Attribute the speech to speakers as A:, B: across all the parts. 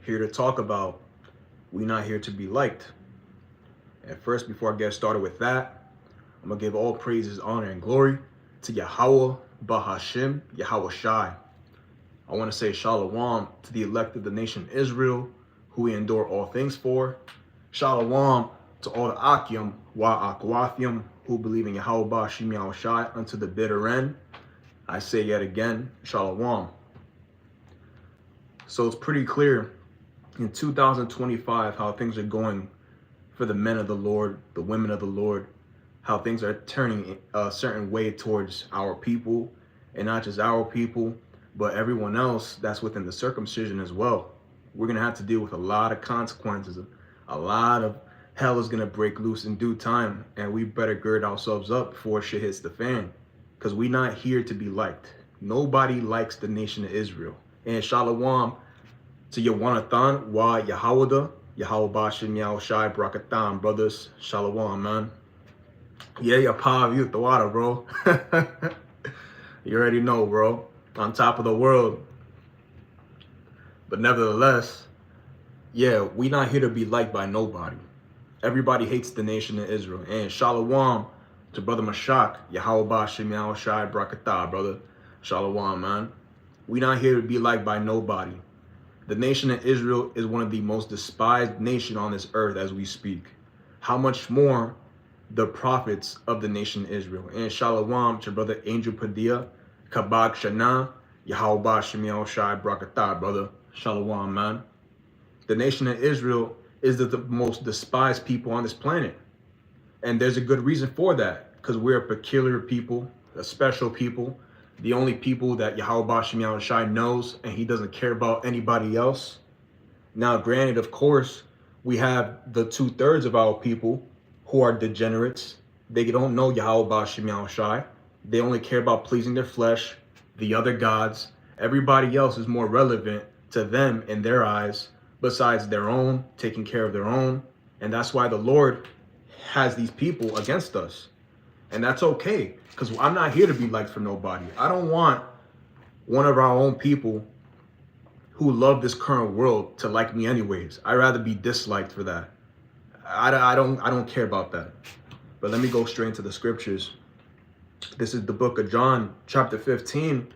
A: here to talk about we not here to be liked. And first, before I get started with that, I'm gonna give all praises, honor, and glory to Yahweh Bahashim, Yahweh Shai. I want to say Shalom to the elect of the nation Israel, who we endure all things for. Shalom to all the Akim, Wa Akwathim, who believe in Yahweh Bahashim Yahweh Shai unto the bitter end. I say yet again, Shalom. So it's pretty clear in 2025 how things are going for the men of the Lord, the women of the Lord, how things are turning a certain way towards our people, and not just our people, but everyone else that's within the circumcision as well. We're gonna have to deal with a lot of consequences. A lot of hell is gonna break loose in due time, and we better gird ourselves up before shit hits the fan, because we're not here to be liked. Nobody likes the nation of Israel. And Shalom to Yawanathan, Wa Yahawada, Yahweh Bashim Yahweh Shai Brakatan, brothers. Shalom, man. Yeah, your power you the water, bro. You already know, bro. On top of the world. But nevertheless, yeah, we not here to be liked by nobody. Everybody hates the nation of Israel. And Shalom to Brother Mashak, Yahweh Bashim Yahweh Shai Brakatah, brother. Shalom, man. We not here to be liked by nobody. The nation of Israel is one of the most despised nations on this earth as we speak. How much more the prophets of the nation of Israel. And Shalom to Brother Angel Padilla, Kabak Shana, Yahweh Bashim Yahweh Shai Brakatah, brother. Shalom, man. The nation of Israel is the most despised people on this planet. And there's a good reason for that, because we're a peculiar people, a special people, the only people that Yahweh Bashim Yahweh Shai knows, and he doesn't care about anybody else. Now, granted, of course, we have the 2/3 of our people who are degenerates. They don't know Yahweh Bashim Yahweh Shai. They only care about pleasing their flesh, the other gods. Everybody else is more relevant to them in their eyes, besides their own, taking care of their own. And that's why the Lord has these people against us. And that's okay, because I'm not here to be liked for nobody. I don't want one of our own people who love this current world to like me anyways. I'd rather be disliked for that. I don't care about that. But let me go straight into the scriptures. This is the book of John, chapter 15,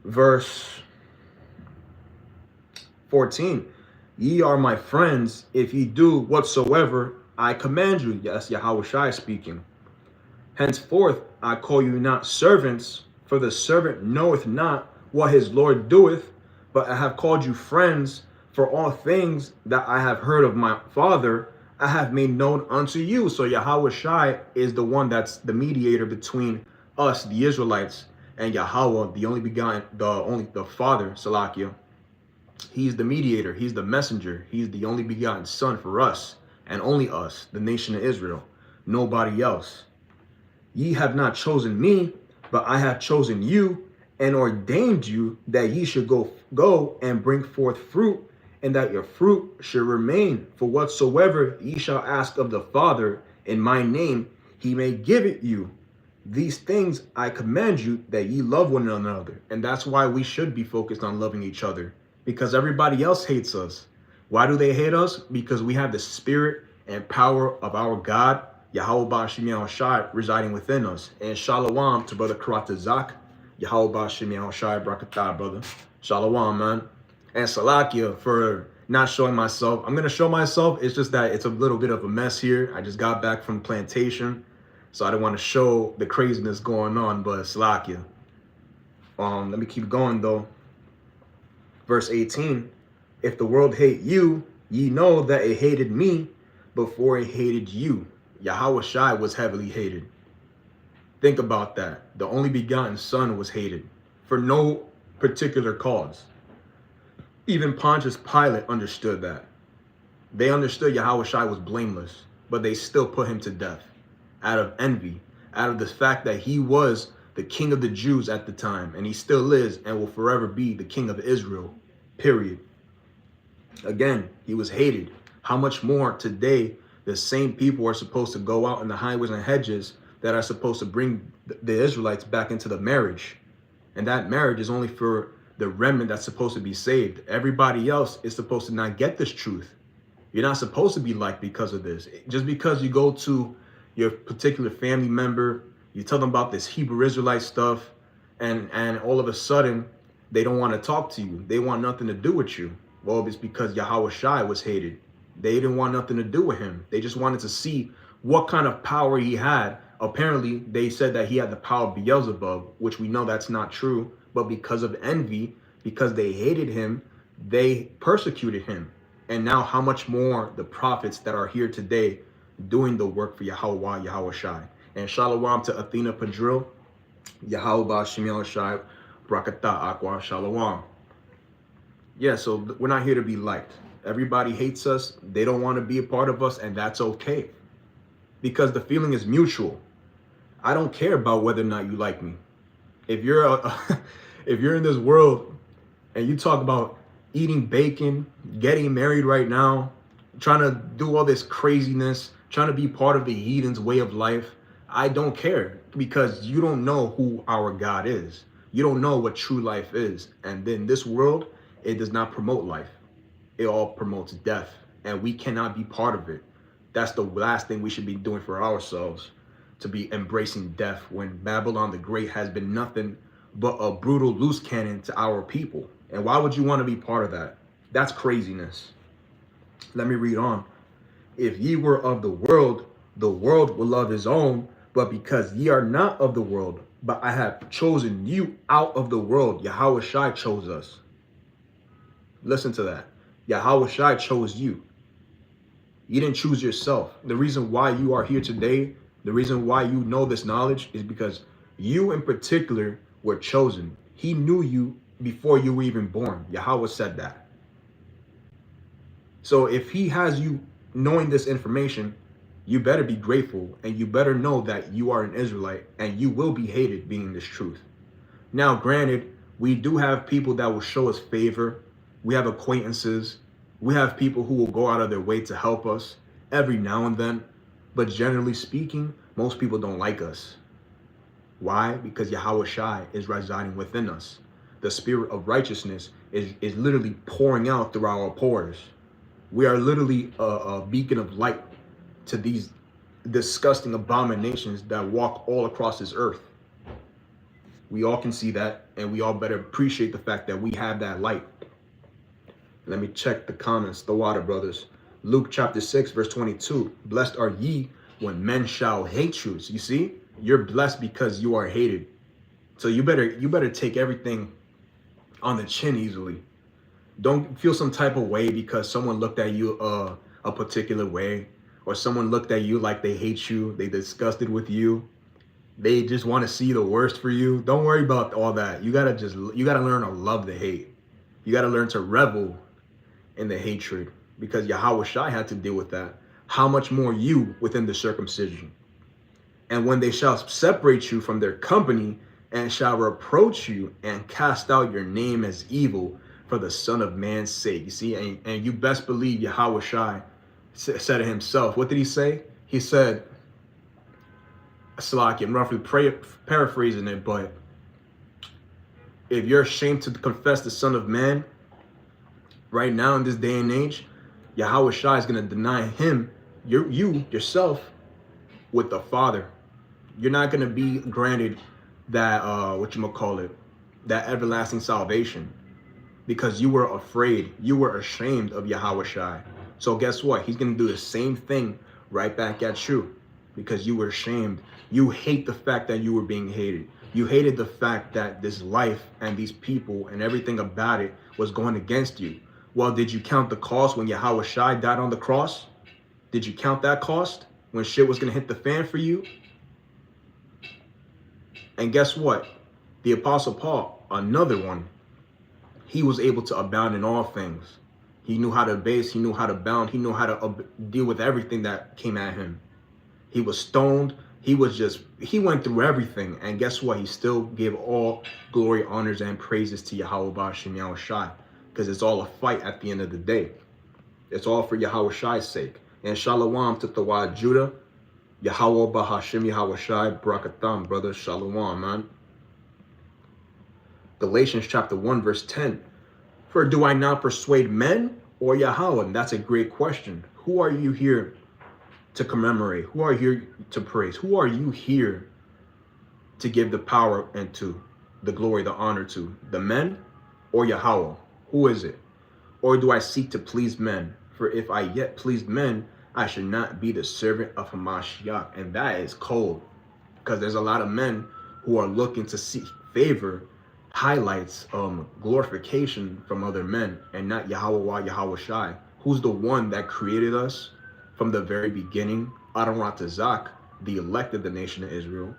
A: verse 14. Ye are my friends if ye do whatsoever I command you. Yes, Yahweh Shai speaking. Henceforth I call you not servants, for the servant knoweth not what his Lord doeth, but I have called you friends, for all things that I have heard of my Father, I have made known unto you. So Yahweh Shai is the one that's the mediator between us, the Israelites, and Yahweh, the only begotten, the Father, Salakia. He's the mediator, he's the messenger, he's the only begotten son for us, and only us, the nation of Israel, nobody else. Ye have not chosen me, but I have chosen you and ordained you that ye should go and bring forth fruit, and that your fruit should remain. For whatsoever ye shall ask of the Father in my name, he may give it you. These things I command you, that ye love one another. And that's why we should be focused on loving each other, because everybody else hates us. Why do they hate us? Because we have the spirit and power of our God, Yahweh Bashim Yahweh Shai, residing within us. And Shalom to Brother Karatazak, Yahweh Bashim Yahweh Shai Brakatah, brother. Shalom, man. And Salakia for not showing myself. I'm going to show myself. It's just that it's a little bit of a mess here. I just got back from plantation, so I didn't want to show the craziness going on, but Salakia. Let me keep going, though. Verse 18. If the world hate you, ye know that it hated me before it hated you. Yahweh Shai was heavily hated. Think about that. The only begotten son was hated for no particular cause. Even Pontius Pilate understood that. They understood Yahweh Shai was blameless, but they still put him to death out of envy, out of the fact that he was the king of the Jews at the time, and he still is and will forever be the king of Israel, period. Again, he was hated. How much more today the same people are supposed to go out in the highways and hedges that are supposed to bring the Israelites back into the marriage. And that marriage is only for the remnant that's supposed to be saved. Everybody else is supposed to not get this truth. You're not supposed to be liked because of this. Just because you go to your particular family member, you tell them about this Hebrew Israelite stuff, and all of a sudden they don't want to talk to you. They want nothing to do with you. Well, it's because Yahweh Shai was hated. They didn't want nothing to do with him. They just wanted to see what kind of power he had. Apparently, they said that he had the power of Beelzebub, which we know that's not true. But because of envy, because they hated him, they persecuted him. And now how much more the prophets that are here today doing the work for Yahweh, Yahweh Shai. And shalom to Athena Padril, Yahweh Shemiel Shai, Brakata Aqua, shalom. Yeah, so we're not here to be liked. Everybody hates us. They don't want to be a part of us, and that's okay. Because the feeling is mutual. I don't care about whether or not you like me. If you're if you're in this world and you talk about eating bacon, getting married right now, trying to do all this craziness, trying to be part of the heathen's way of life, I don't care, because you don't know who our God is. You don't know what true life is. And then this world, it does not promote life. It all promotes death, and we cannot be part of it. That's the last thing we should be doing for ourselves, to be embracing death when Babylon the Great has been nothing but a brutal loose cannon to our people. And why would you want to be part of that? That's craziness. Let me read on. If ye were of the world will love his own, but because ye are not of the world, but I have chosen you out of the world. Yahweh Shai chose us. Listen to that. Yahweh Shai chose you. You didn't choose yourself. The reason why you are here today, the reason why you know this knowledge is because you in particular were chosen. He knew you before you were even born. Yahweh said that. So if he has you knowing this information, you better be grateful, and you better know that you are an Israelite and you will be hated being this truth. Now, granted, we do have people that will show us favor. We have acquaintances. We have people who will go out of their way to help us every now and then. But generally speaking, most people don't like us. Why? Because Yahweh Shai is residing within us. The spirit of righteousness is literally pouring out through our pores. We are literally a beacon of light to these disgusting abominations that walk all across this earth. We all can see that, and we all better appreciate the fact that we have that light. Let me check the comments, the water brothers. Luke chapter 6, verse 22. Blessed are ye when men shall hate you. So you see, you're blessed because you are hated. So you better take everything on the chin easily. Don't feel some type of way because someone looked at you a particular way, or someone looked at you like they hate you, they disgusted with you, they just want to see the worst for you. Don't worry about all that. You gotta learn to love the hate. You gotta learn to revel in the hatred, because Yahweh Shai had to deal with that. How much more you within the circumcision? And when they shall separate you from their company, and shall reproach you, and cast out your name as evil for the Son of Man's sake. You see, and you best believe Yahweh Shai said it himself. What did he say? He said, Salaki, I'm roughly paraphrasing it, but if you're ashamed to confess the Son of Man right now in this day and age, Yahweh Shai is going to deny him, you yourself, with the Father. You're not going to be granted that, that everlasting salvation, because you were afraid, you were ashamed of Yahweh Shai. So guess what? He's going to do the same thing right back at you, because you were ashamed. You hate the fact that you were being hated. You hated the fact that this life and these people and everything about it was going against you. Well, did you count the cost when Yahweh Shai died on the cross? Did you count that cost when shit was going to hit the fan for you? And guess what? The Apostle Paul, another one, he was able to abound in all things. He knew how to base, he knew how to bound, he knew how to deal with everything that came at him. He was stoned, he went through everything. And guess what? He still gave all glory, honors, and praises to Yahweh Ba'ashem Yahweh Shai, because it's all a fight at the end of the day. It's all for Yahweh Shai's sake. And Shalom to Tawad Judah, Yahweh Ba'ashem Yahweh Shai, Brakatham, brother. Shalom, man. Galatians chapter 1, verse 10. For do I not persuade men or Yahweh? And that's a great question. Who are you here to commemorate? Who are you here to praise? Who are you here to give the power and to the glory, the honor to? The men or Yahweh? Who is it? Or do I seek to please men? For if I yet pleased men, I should not be the servant of Hamashiach. And that is cold, because there's a lot of men who are looking to seek favor, highlights, glorification from other men, and not Yahweh Yahweh Shai, who's the one that created us from the very beginning, Adam Ratazak, the elect of the nation of Israel.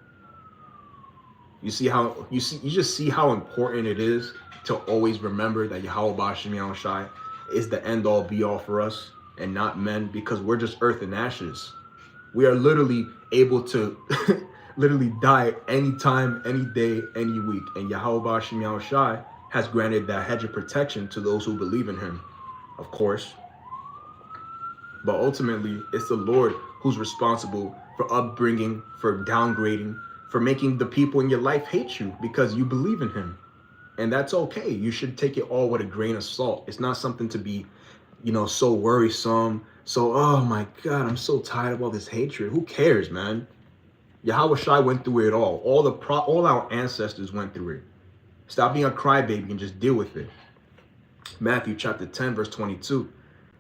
A: You just see how important it is to always remember that Yahweh B'Shem Yahweh Shai is the end all be all for us and not men, because we're just earth and ashes. We are literally able to literally die anytime, any day, any week. And Yahweh B'Shem Yahweh Shai has granted that hedge of protection to those who believe in him, of course. But ultimately, it's the Lord who's responsible for upbringing, for downgrading, for making the people in your life hate you because you believe in him. And that's okay. You should take it all with a grain of salt. It's not something to be, so worrisome. So, oh my God, I'm so tired of all this hatred. Who cares, man? Yahweh Shai went through it all. All our ancestors went through it. Stop being a crybaby and just deal with it. Matthew chapter 10, verse 22.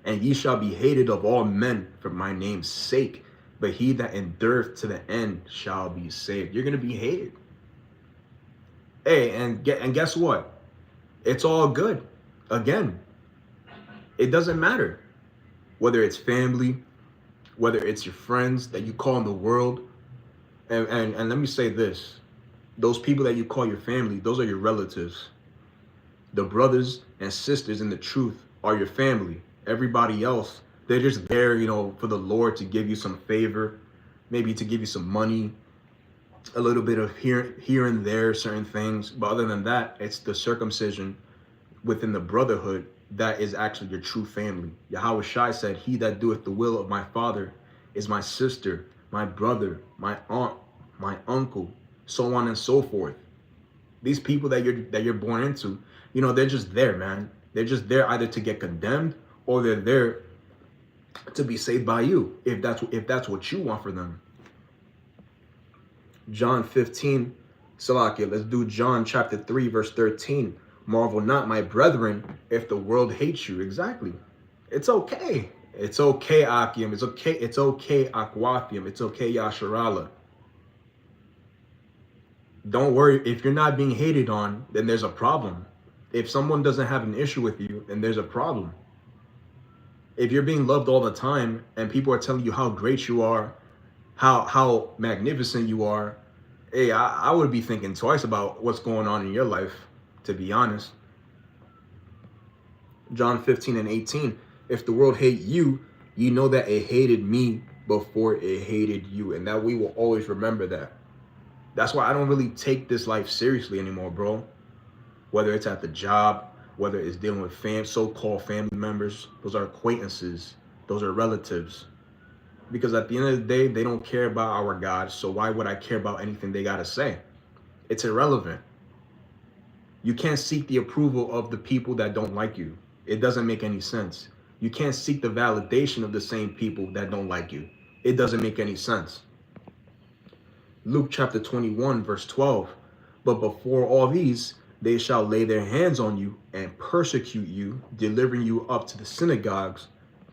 A: And ye shall be hated of all men for my name's sake, but he that endureth to the end shall be saved. You're going to be hated. Hey, and guess what? It's all good. Again, it doesn't matter whether it's family, whether it's your friends that you call in the world. And let me say this. Those people that you call your family, those are your relatives. The brothers and sisters in the truth are your family. Everybody else, they're just there, for the Lord to give you some favor, maybe to give you some money, a little bit of here and there, certain things. But other than that, it's the circumcision within the brotherhood that is actually your true family. Yahweh Shai said, he that doeth the will of my Father is my sister, my brother, my aunt, my uncle, so on and so forth. These people that you're born into, they're just there, man. They're just there either to get condemned or they're there to be saved by you, if that's what you want for them. John 15, Salakia, let's do John chapter 3, verse 13. Marvel not, my brethren, if the world hates you. Exactly. It's okay. It's okay, Akim. It's okay, Akwathium. It's okay, Yasharala. Don't worry. If you're not being hated on, then there's a problem. If someone doesn't have an issue with you, then there's a problem. If you're being loved all the time and people are telling you how great you are, how magnificent you are, hey, I would be thinking twice about what's going on in your life, to be honest. John 15 and 18. If the world hate you, you know that it hated me before it hated you. And that we will always remember that. That's why I don't really take this life seriously anymore, bro. Whether it's at the job, whether it's dealing with so-called family members, those are acquaintances, those are relatives. Because at the end of the day, they don't care about our God, so why would I care about anything they got to say? It's irrelevant. You can't seek the approval of the people that don't like you. It doesn't make any sense. You can't seek the validation of the same people that don't like you. It doesn't make any sense. Luke chapter 21, verse 12. But before all these, they shall lay their hands on you and persecute you, delivering you up to the synagogues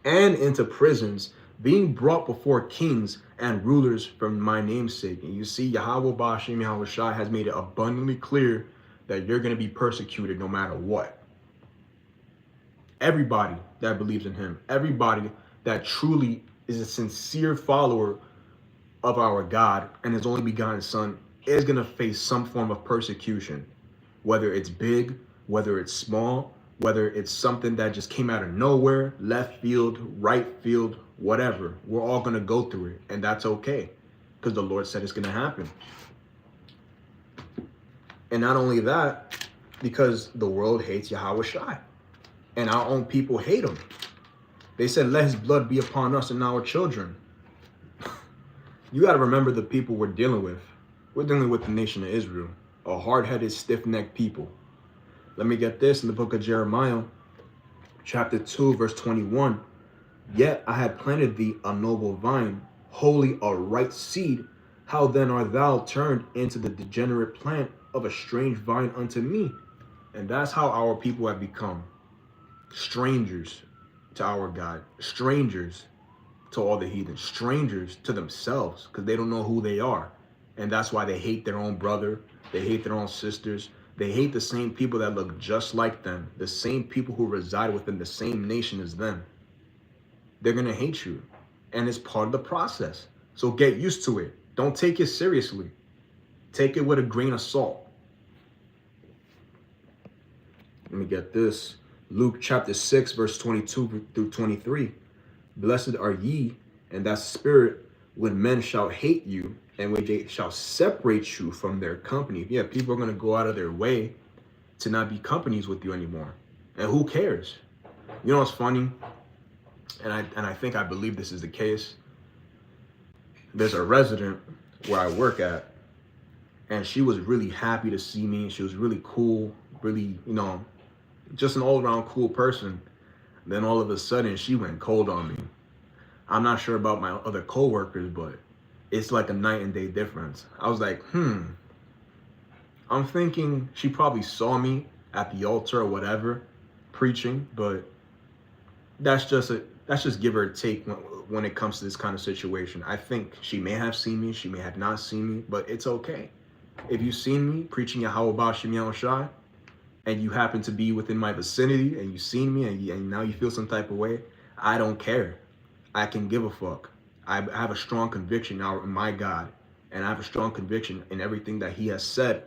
A: and into prisons, being brought before kings and rulers for my name's sake. And you see, Yahweh B'Shem Yahweh Shai has made it abundantly clear that you're going to be persecuted no matter what. Everybody that believes in him, everybody that truly is a sincere follower of our God and his only begotten son is going to face some form of persecution. Whether it's big, whether it's small, whether it's something that just came out of nowhere, left field, right field, whatever. We're all going to go through it, and that's okay because the Lord said it's going to happen. And not only that, because the world hates Yahweh Shai, and our own people hate him. They said, let his blood be upon us and our children. You got to remember the people we're dealing with. We're dealing with the nation of Israel, a hard-headed, stiff-necked people. Let me get this in the book of Jeremiah, chapter 2, verse 21. Yet I had planted thee a noble vine, wholly a right seed. How then art thou turned into the degenerate plant of a strange vine unto me? And that's how our people have become. Strangers to our God, strangers to all the heathens, strangers to themselves, because they don't know who they are. And that's why they hate their own brother, they hate their own sisters, they hate the same people that look just like them, the same people who reside within the same nation as them. They're going to hate you. And it's part of the process. So get used to it. Don't take it seriously. Take it with a grain of salt. Let me get this. Luke chapter 6, verse 22 through 23. Blessed are ye in that spirit when men shall hate you and when they shall separate you from their company. Yeah, people are going to go out of their way to not be companies with you anymore. And who cares? You know what's funny? And I think I believe this is the case. There's a resident where I work at, and she was really happy to see me. She was really cool, really, just an all-around cool person. Then all of a sudden, she went cold on me. I'm not sure about my other coworkers, but it's like a night and day difference. I was like, I'm thinking she probably saw me at the altar or whatever, preaching, but that's just give her a take when it comes to this kind of situation. I think she may have seen me, she may have not seen me, but it's okay. If you've seen me preaching Yahweh Shem Yahushai, and you happen to be within my vicinity, and you've seen me, and now you feel some type of way, I don't care. I can give a fuck. I have a strong conviction now in my God, and I have a strong conviction in everything that He has said,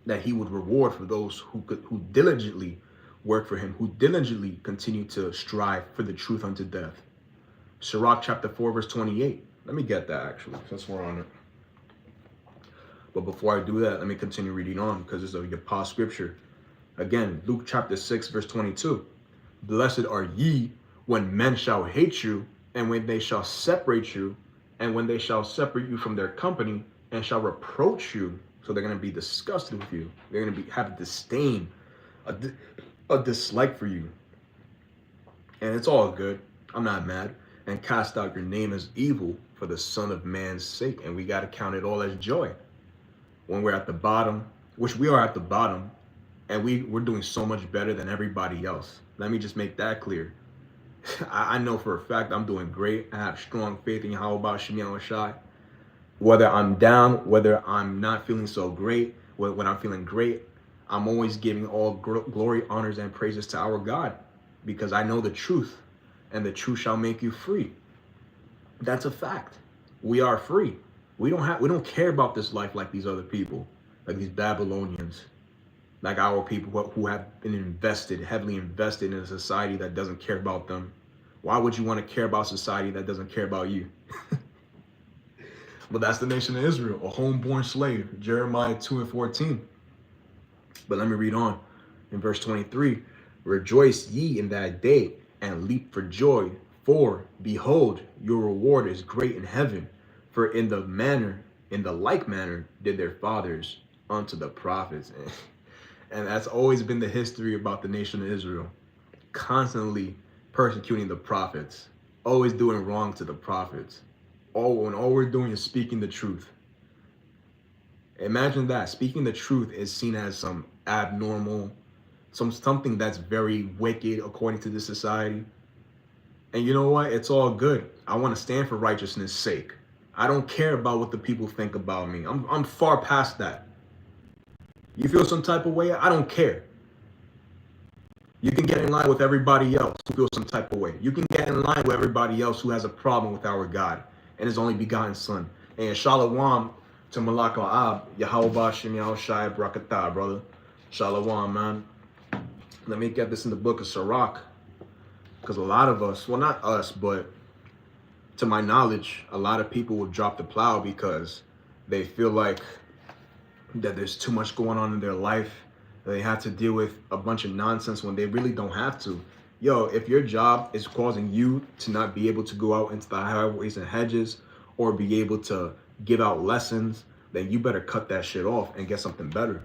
A: that He would reward for those who diligently work for Him, who diligently continue to strive for the truth unto death. Sirach chapter 4, verse 28. Let me get that actually, since we're on it. But before I do that, let me continue reading on because it's a Yapa scripture. Again, Luke chapter 6, verse 22. Blessed are ye when men shall hate you, and when they shall separate you, and when they shall separate you from their company, and shall reproach you. So they're going to be disgusted with you. They're going to have disdain, a dislike for you. And it's all good. I'm not mad. And cast out your name as evil for the Son of Man's sake. And we got to count it all as joy. When we're at the bottom, which we are at the bottom, and we're doing so much better than everybody else. Let me just make that clear. I know for a fact I'm doing great. I have strong faith in Yahweh Shem Yahushai. Whether I'm down, whether I'm not feeling so great, when I'm feeling great, I'm always giving all glory, honors, and praises to our God, because I know the truth, and the truth shall make you free. That's a fact. We are free. We don't care about this life like these other people, like these Babylonians, like our people who have been heavily invested in a society that doesn't care about them. Why would you want to care about society that doesn't care about you? But that's the nation of Israel, a homeborn slave, Jeremiah 2:14. But let me read on in verse 23. Rejoice ye in that day and leap for joy, for behold, your reward is great in heaven. For in the like manner did their fathers unto the prophets. And that's always been the history about the nation of Israel. Constantly persecuting the prophets, always doing wrong to the prophets. When all we're doing is speaking the truth. Imagine that. Speaking the truth is seen as some abnormal, something that's very wicked according to this society. And you know what? It's all good. I want to stand for righteousness' sake. I don't care about what the people think about me. I'm far past that. You feel some type of way? I don't care. You can get in line with everybody else who feels some type of way. You can get in line with everybody else who has a problem with our God and His only begotten Son. And Shalom to Malak Ab, Yahweh Shem Yahushai Brakatah, brother. Shalom, man. Let me get this in the book of Sirach. Because a lot of us, well, not us, but to my knowledge, a lot of people will drop the plow because they feel like that there's too much going on in their life. They have to deal with a bunch of nonsense when they really don't have to. Yo, if your job is causing you to not be able to go out into the highways and hedges or be able to give out lessons, then you better cut that shit off and get something better.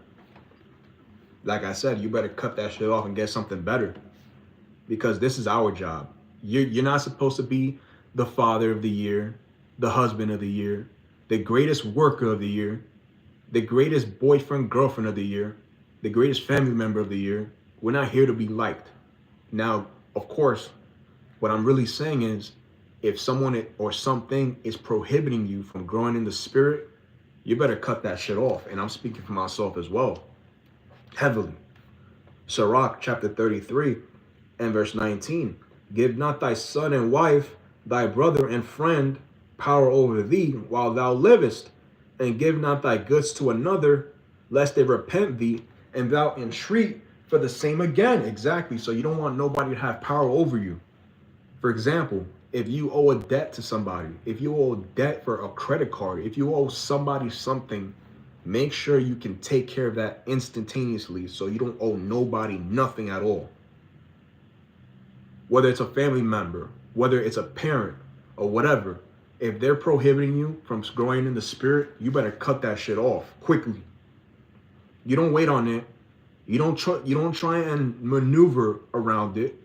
A: Like I said, you better cut that shit off and get something better, because this is our job. You're not supposed to be the father of the year, the husband of the year, the greatest worker of the year, the greatest boyfriend, girlfriend of the year, the greatest family member of the year. We're not here to be liked. Now, of course, what I'm really saying is, if someone or something is prohibiting you from growing in the spirit, you better cut that shit off. And I'm speaking for myself as well, heavily. Sirach chapter 33 and verse 19. Give not thy son and wife, thy brother and friend, power over thee while thou livest, and give not thy goods to another, lest they repent thee, and thou entreat for the same again. Exactly. So you don't want nobody to have power over you. For example, if you owe a debt to somebody, if you owe a debt for a credit card, if you owe somebody something, make sure you can take care of that instantaneously, so you don't owe nobody nothing at all. Whether it's a family member, whether it's a parent, or whatever, if they're prohibiting you from growing in the spirit, you better cut that shit off quickly. You don't wait on it. You don't try and maneuver around it.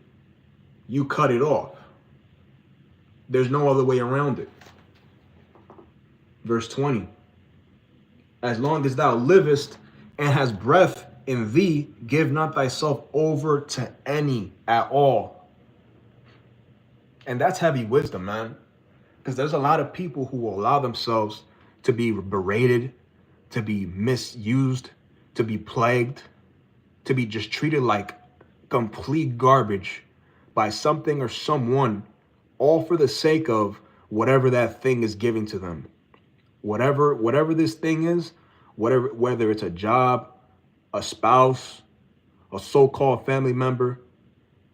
A: You cut it off. There's no other way around it. Verse 20. As long as thou livest and hast breath in thee, give not thyself over to any at all. And that's heavy wisdom, man. Because there's a lot of people who will allow themselves to be berated, to be misused, to be plagued, to be just treated like complete garbage by something or someone, all for the sake of whatever that thing is giving to them. Whatever this thing is, whether it's a job, a spouse, a so-called family member,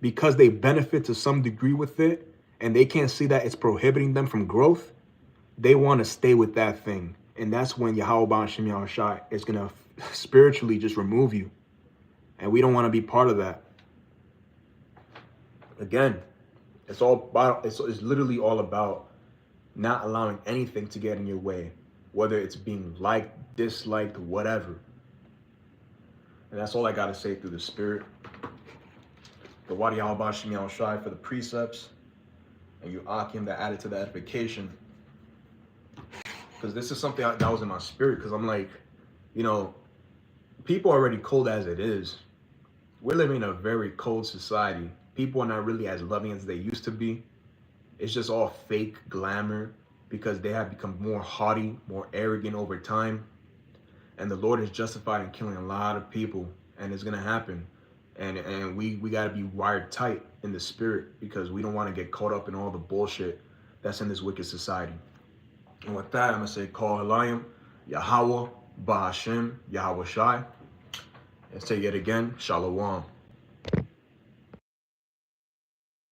A: because they benefit to some degree with it, and they can't see that it's prohibiting them from growth, they want to stay with that thing. And that's when Yahweh Shem Yahushai is going to spiritually just remove you. And we don't want to be part of that. Again, it's literally all about not allowing anything to get in your way, whether it's being liked, disliked, whatever. And that's all I got to say through the spirit. The Wadi Yahweh Shem Yahushai for the precepts, and you Akim that added to the edification. Because this is something that was in my spirit, because I'm like, people are already cold as it is. We're living in a very cold society. People are not really as loving as they used to be. It's just all fake glamour, because they have become more haughty, more arrogant over time. And the Lord is justified in killing a lot of people, and it's going to happen. And we got to be wired tight in the spirit, because we don't want to get caught up in all the bullshit that's in this wicked society. And with that, I'm going to say, Kol Halayim, Yahweh, Bahashem, Yahweh Shai. And say yet again, Shalom.